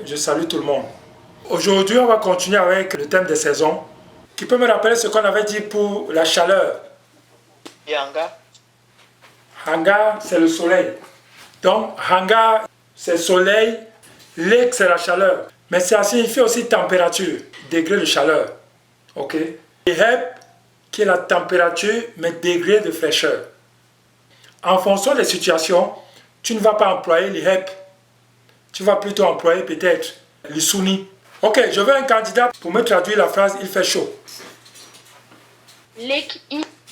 Je salue tout le monde. Aujourd'hui, on va continuer avec le thème des saisons. Qui peut me rappeler ce qu'on avait dit pour la chaleur? Hanga. Hanga, c'est le soleil. Donc, Hanga, c'est le soleil. Lek, c'est la chaleur. Mais ça signifie aussi température, degré de chaleur. Ok? Lihep, qui est la température, mais degré de fraîcheur. En fonction des situations, tu ne vas pas employer l'IHEP. Tu vas plutôt employer peut-être le Suni. Ok, je veux un candidat pour me traduire la phrase « il fait chaud ». Lek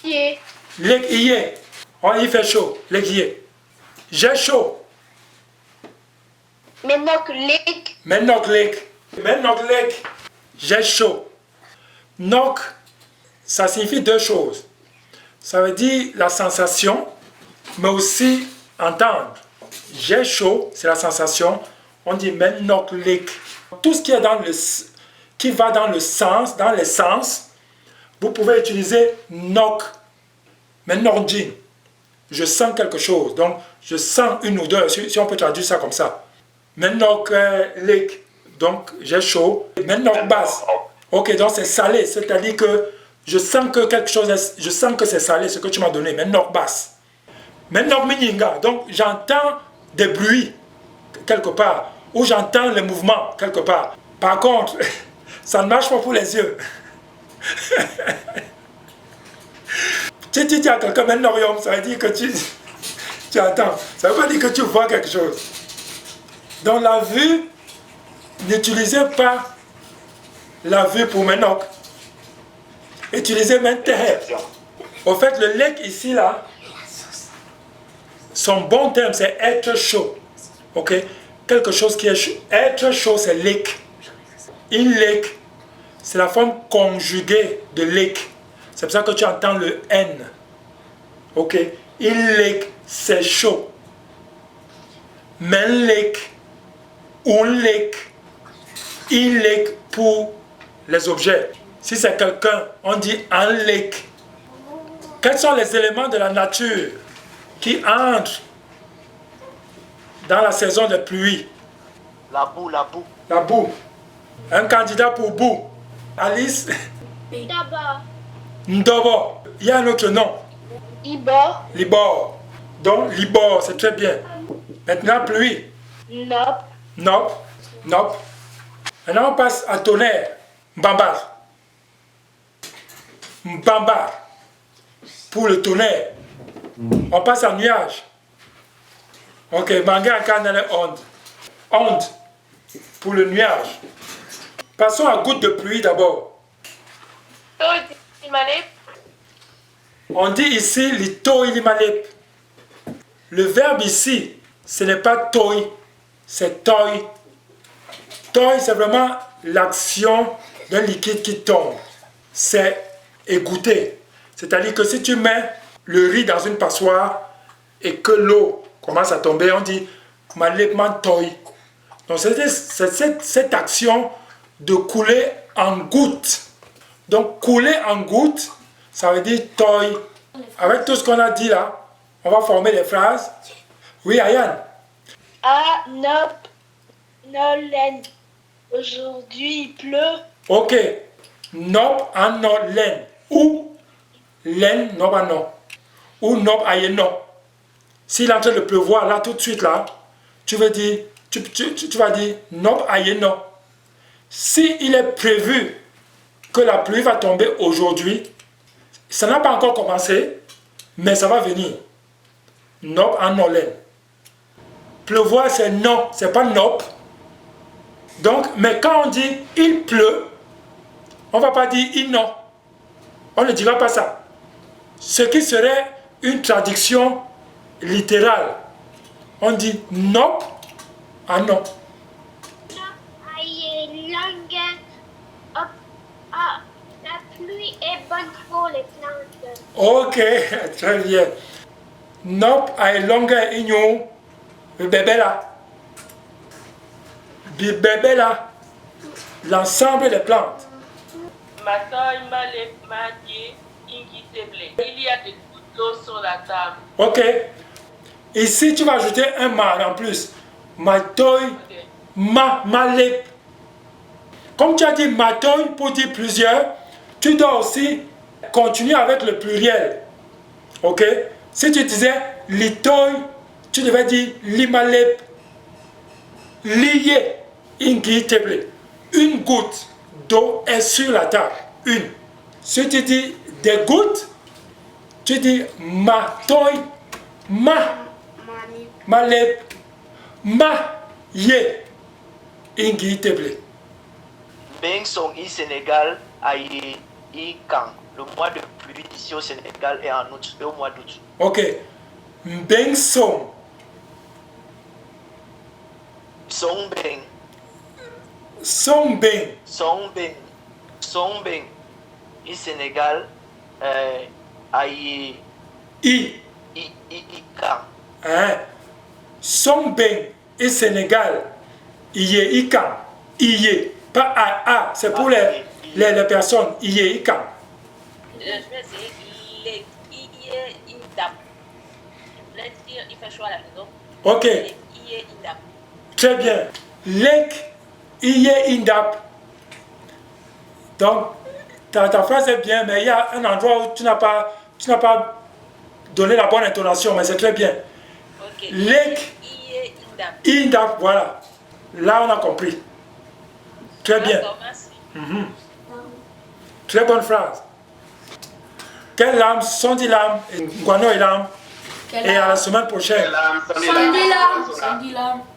iye. Lek iye. Oh, il fait chaud. Lek iye. J'ai chaud. Menok lek. Menok lek. Menok lek. J'ai chaud. Nok, ça signifie deux choses. Ça veut dire la sensation, mais aussi entendre. J'ai chaud, c'est la sensation. On dit menok lek. Tout ce qui est qui va dans le sens, dans les sens, vous pouvez utiliser nok. Menok jin. Je sens quelque chose. Donc, je sens une odeur. Si on peut traduire ça comme ça. Menok lek. Donc, j'ai chaud. Menok basse. Ok, donc c'est salé. C'est-à-dire que je sens que quelque chose je sens que c'est salé, ce que tu m'as donné. Menok basse. Menok mininga. Donc, j'entends des bruits quelque part. Ou j'entends les mouvements quelque part. Par contre, ça ne marche pas pour les yeux. Si tu dis à quelqu'un menok yom, ça veut dire que tu entends. Ça ne veut pas dire que tu vois quelque chose. Dans la vue, n'utilisez pas la vue pour menok. Utilisez mentehe. Au fait, le lek ici, là, son bon terme, c'est être chaud. Ok? Quelque chose qui est chaud. Être chaud, c'est lek. In lek, c'est la forme conjuguée de lek. C'est pour ça que tu entends le N. Ok? In lek, c'est chaud. Men lek, un lek, in lek pour les objets. Si c'est quelqu'un, on dit un lek. Quels sont les éléments de la nature qui entrent dans la saison des pluies? La boue, la boue. La boue. Un candidat pour boue. Alice? Daba. Ndobo. Il y a un autre nom. Ibor. Libor. Donc, Libor, c'est très bien. Maintenant, pluie. Nop. Nop. Nop. Maintenant, on passe à tonnerre. Mbambar. Mbambar. Pour le tonnerre. On passe à nuage. Ok, manga kanale onde. Onde. Pour le nuage. Passons à goutte de pluie d'abord. On dit ici lito ilimalep. Le verbe ici, ce n'est pas toi, c'est toi. Toi, c'est vraiment l'action d'un liquide qui tombe. C'est égoutter. C'est-à-dire que si tu mets le riz dans une passoire et que l'eau commence à tomber, on dit malekman toi. Donc c'est cette action de couler en gouttes. Donc couler en gouttes, ça veut dire toi. Avec tout ce qu'on a dit là, on va former les phrases. Oui, Ayane. A nop. Nolen. Aujourd'hui il pleut. Ok. Nop en no len. Ou len nop en no. Ou nop aye no. S'il est en train de pleuvoir là tout de suite là, tu vas dire nop aye no. Si il est prévu que la pluie va tomber aujourd'hui, ça n'a pas encore commencé, mais ça va venir. Nop en no len. Pleuvoir c'est non, c'est pas nop. Donc, mais quand on dit il pleut, on ne va pas dire il non. On ne dira pas ça. Ce qui serait une traduction littérale. On dit nop en non. La pluie est bonne pour les plantes. Ok, très bien. Nop a longue igno. Bébé là. Bébé là. L'ensemble des plantes. Il y a des gouttes d'eau sur la table. Ok. Ici, tu vas ajouter un ma en plus. Matoy, malep. Comme tu as dit matoy pour dire plusieurs, tu dois aussi continuer avec le pluriel. Ok? Si tu disais litoy, tu devais dire limalep. Lié, ingi teble. Une goutte d'eau est sur la table. Une. Si tu dis des gouttes, tu dis matoy, malep, ye, ingi teble. Beng Song i Sénégal aïe i Kang. Le mois de pluie ici au Sénégal est en août, et au mois d'août. Ok. Mbeng Song. Song Beng. Song Beng. Song Beng. Song Beng. I Sénégal aïe I. i Kang. Hein? Song Beng et Sénégal. Iye Ikam. Iye. Pas A. C'est pour les personnes. Iye Ikam. Je vais dire Iye Indap. Je voulais dire, il fait chaud à la maison. Ok. Iye Indap. Très bien. Lek Iye Indap. Donc, ta phrase est bien, mais il y a un endroit où tu n'as pas donné la bonne intonation, mais c'est très bien. Ok. Lek Iye Indap. Indap, voilà. Là, on a compris. Très bien. D'accord, merci. Très bonne phrase. Quelle lame? Sondi lame. Guano et lame. Et à la semaine prochaine. Sandy Lam.